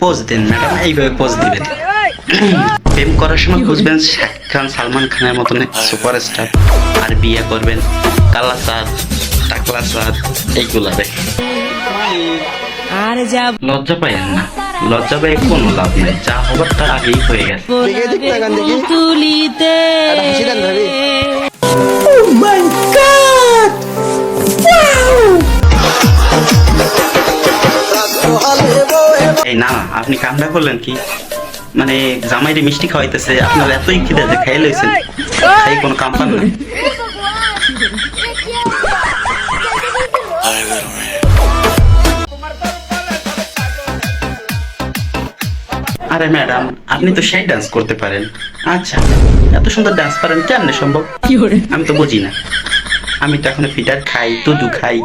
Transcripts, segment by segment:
Pose দেন madam, এইভাবে pose দিবেন। প্রেম করার সময় খুঁজবেন শাকিব খান, সালমান খানের মতন সুপারস্টার, আর বিয়ে করবেন কালা চাঁদ, টাকলা চাঁদ, এইগুলারে। আর যা লজ্জা পাইয়েন না, লজ্জা পেয়ে কোনো লাভ নেই, যা হবার তার আগেই হয়ে গেছে। তুলিতে এই না, আপনি কামটা করলেন কি? মানে জামাইরে মিষ্টি খাওয়াইতেছে, আপনার এতই খিদে যে খাই লইছেন, খাই কোনো কাম পান না। আরে ম্যাডাম, আপনি তো সেই ডান্স করতে পারেন। আচ্ছা, এত সুন্দর ডান্স পারেন কেমনে সম্ভব? আমি তো বুঝি না। আমি তো এখন ফিটার খাই, দুধু খাই,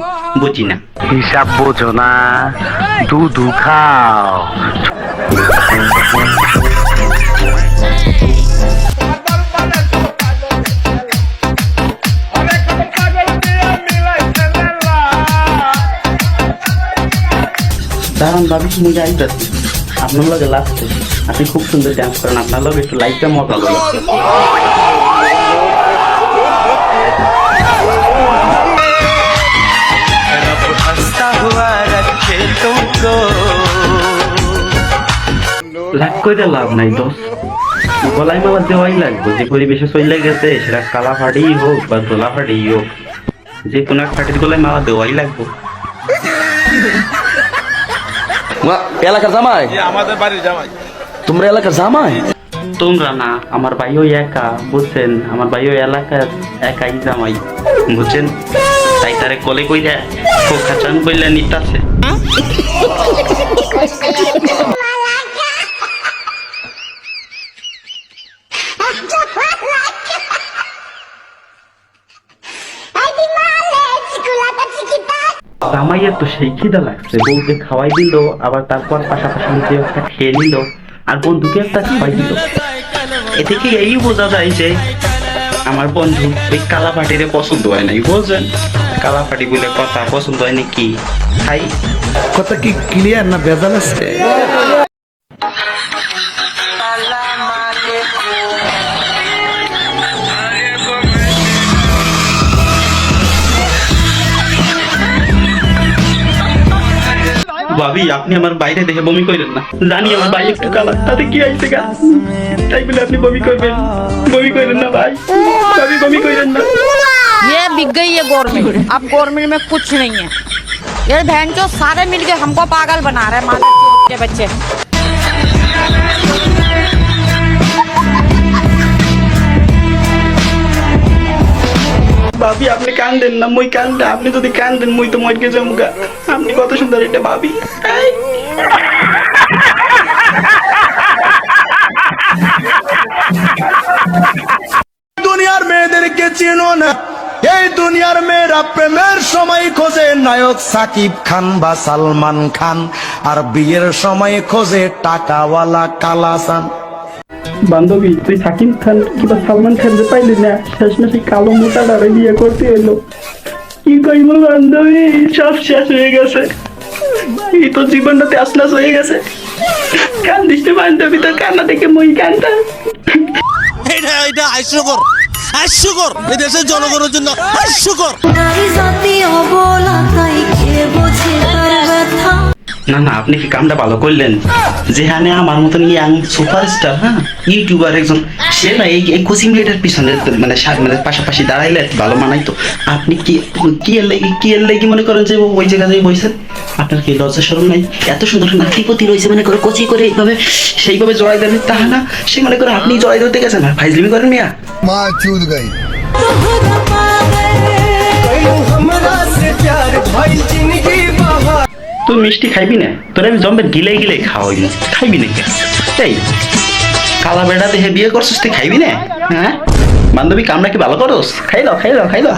বুঝি না। হিসাব বোঝো না, দুধু খাও। দাঁড়ান ভাবি, মুই আইতাছি আপনার লগে লাস্টে। আপনি খুব সুন্দর ডান্স করেন, আপনার লগে একটু লাইটটা মজা লাগে। লাগ করে লাভ নাই দোষ, গলায় মালা দেওয়াই লাগবে। যে পরিবেশে চলে গেছে, সেটা কালা ফাড়ি হোক বা দোলা ফাড়ি হোক, যে কোনো এক ফাটির গলায় মালা দেওয়াই লাগবে। এলাকার জামাই? আমাদের বাড়ির জামাই। তোমরা এলাকার জামাই? তোমরা না, আমার ভাইও একা, বুঝছেন? আমার ভাইও এলাকার একাই জামাই, বুঝছেন? তাই তারে কলে কইরা খোকা চান কইলা নিতাছে। জামাইয়ের তো সেই খিদা লাগছে, বউকে খাওয়াই দিল, আবার তারপর পাশাপাশি নিজে একটা খেয়ে নিল, আর বন্ধুকে একটা খাওয়াই দিল। এতে কি এই বোঝা যায় যে আমার বন্ধু ওই কালা পাটিরে পছন্দ হয় নাই, বুঝছেন? কালা পাটি বলে কথা, পছন্দ হয়নি কি খাই। কথা কি ক্লিয়ার না ভেজাল আছে? ভাবি, আপনি আমার বাইরে দেখে বমি করেন না, জানি আমার ভাই একটু কালা, তাতে কি আইছে গা? তাই বলে আপনি বমি করবেন? বমি করেন না ভাই, ভাবি বমি করেন না। ये बिक गई है गवर्नमेंट, अब गवर्नमेंट में कुछ नहीं है। ये बहन चो सारे मिलके हमको पागल बना रहे हैं, माता के बच्चे। ভাবি আপনি কান দেন না, মই কান দেন। আপনি যদি কান দেন, মই তো মরকে যামুগা। আপনি কত সুন্দর এটা ভাবি। দুনিয়ার মেয়েদেরকে চিনো না, এই দুনিয়ার মেয়েরা প্রেমের সময় খোঁজে নায়ক সাকিব খান বা সালমান খান, আর বিয়ের সময় খোঁজে টাকাওয়ালা কালাসান। বান্ধবী, তুই সাকিব খান কিংবা সালমান খান যে পাইলি না, শেষমেশ কালো মোটাটারে বিয়ে করতে এলো। কি কইব বান্ধবী, সব শেষ হয়ে গেছে। এই তো জীবনটাতে আসলাস হয়ে গেছে। কান্দিস না বান্ধবী, তোর কান্না দেখে মই কান্দা। এটা হাস্যকর, হাস্যকর। এই দেশের জনগণের জন্য হাস্যকর। না না, আপনি কি কামটা ভালো করলেন? যেখানে আমার মতন ইয়াং সুপারস্টার, হ্যাঁ, ইউটিউবার একজন, সে না এই কোচিং রেটের পিছনে মানে পাশাপাশি দাঁড়াইলে ভালো মানাইতো। আপনি কি এর লাগি মনে করেন যে ওই জায়গায় বসেছেন? আপনার কি লজ্জা শরম নাই? এত সুন্দর নাতিপতি রয়েছে, মনে করে কোচি করে এইভাবে সেইভাবে জড়াই দেন, তাহা না সে মনে করে আপনি জড়াই ধরতে গেছেন আর ফাইজলিমি করেন মিয়া। মা চুদ গাই তুই মিষ্টি খাইবি না? তোর আমি জম্বে গিলে গিলে খাওয়াই, খাইবি না? এই কালা বেড়া দেখে বিয়ে করছিস, তুই খাইবি না? হ্যাঁ বান্ধবী, কামনা কি ভালো করস? খাইলো খাইলো খাইলো,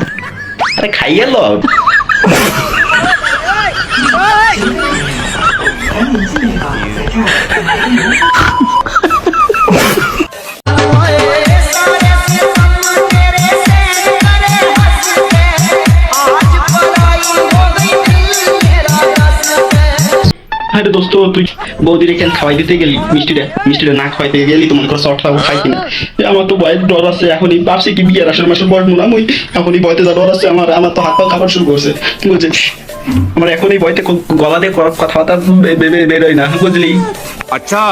আরে খাইয়ে লো। আরে দোস্ত তুই বৌদিরে কেন খাওয়াই দিতে গেলি মিষ্টিটা না খাওয়াইতে গেলি তো মনে করো শর্টটাও খাই কিনা আমার তো ভয়ের ডর আছে এখনই ভাবছি কি বিয়ের আসর মাসের বয়স মনে আমি এখনই ভয়তে যা ডর আছে আমার তো হাত পা খাবার শুরু করছে বুঝছে আমার এখনই ভয়তে গলা দিয়ে কথাবার্তা বেরোয় না বুঝলি अच्छा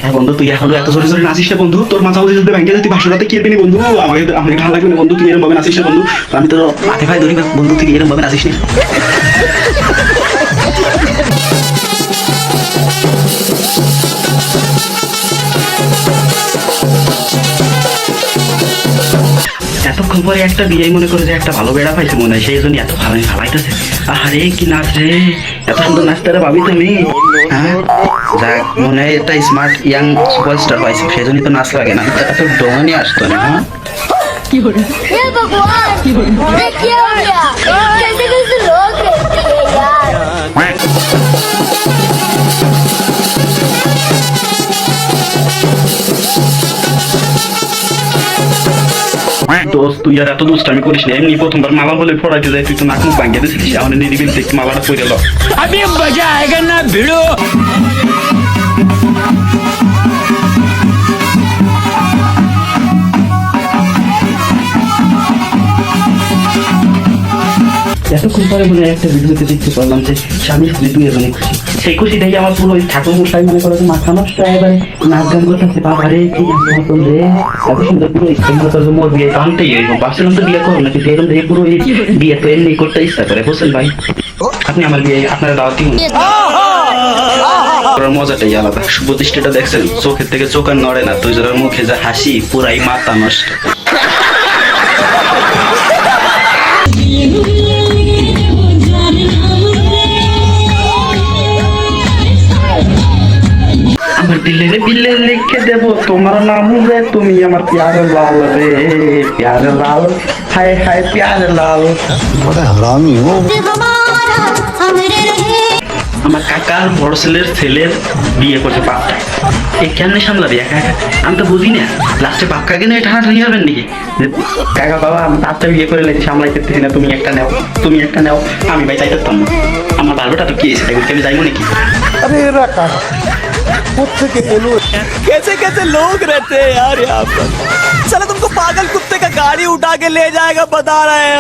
হ্যাঁ বন্ধু তুই এখনো এত জোরে জোরে নাচিস না বন্ধু তোর মাথা মধ্যে যদি ব্যাংকে তুই 500 টাকা কি দিবি বন্ধু আমাকে ভালো লাগবে না বন্ধু তুই এরকম ভাবে নাচিস না বন্ধু আমি তো মাথে ভাই ধরি বন্ধু তুই এরকম ভাবে নাচিস না এতক্ষণ পরে একটা বিয়ে মনে করে যে একটা ভালো বেড়া পাইছে মনে হয় সেই জন্য এত ভালো ভাবাইতেছে আরে কি নাচ রে এত সুন্দর নাচতে রে ভাবি তুমি হ্যাঁ যাক মনে হয় একটা স্মার্ট ইয়াং সুপারস্টার পাইছে সেই জন্যই তো নাচ লাগে না এত ডোমানি আসতো না হ্যাঁ हे भगवान ये क्या हो गया कैसे कैसे लोग रहते हैं यार দোস্ত তুই আর এত দুষ্টামি করিস না এমনি প্রথমবার মালা বলে ফোড়াইতে যায় তুই তো নাক মুখ ভাঙিয়ে দিয়েছিস এখন নিরিবিল দেখতে মালাটা পড়ে গেল अभी मजा आएगा ना भिड़ो এতক্ষণ পরে মনে হয় একটা ভিডিওতে দেখতে পারলাম যে স্বামী স্ত্রী দুই এজনে খুশি সেই খুশি দেখে আমার পুরো ওই ঠাকুর মশাই মনে করে যে মাথা নষ্ট এবারে নাচ গান করতেছে বাবারে কি মতন রে এত সুন্দর পুরো ইচ্ছা মতো যে মোর বিয়ে টানতেই হইব ভাবছিলাম তো বিয়ে করো না কিন্তু এরকম দেখে পুরো এই বিয়ে তো এমনি করতে ইচ্ছা করে বুঝছেন ভাই আপনি আমার বিয়ে আপনারা দাওয়াতি হন করার মজাটাই আলাদা প্রতিষ্ঠাটা দেখছেন চোখের থেকে চোখ আর নড়ে না তুই যারা মুখে যা হাসি পুরাই মাথা নষ্ট আমার দিলে লিখে দেব তোমার নাম রে তুমি আমার প্যারে লাল রে প্যারে লাল হায় হায় প্যারে লাল আমার কাকার বড় ছেলের বিয়ে করছে বাপটা এই কেমনে সামলাবি একা একা আমি তো বুঝি না লাস্টে বাপ কাকে নিয়ে টানাটানি হবেন নাকি কাকা বাবা আমি বাপটা বিয়ে করে লেগে সামলাইতেছি না তুমি একটা নেও আমি ভাই চাইতাম না আমার ভালোটা তো কি এসে আমি যাইবো নাকি कैसे कैसे लोग रहते हैं यार यहाँ पर चलो तुमको पागल कुत्ते का गाड़ी उठा के ले जाएगा बता रहे हैं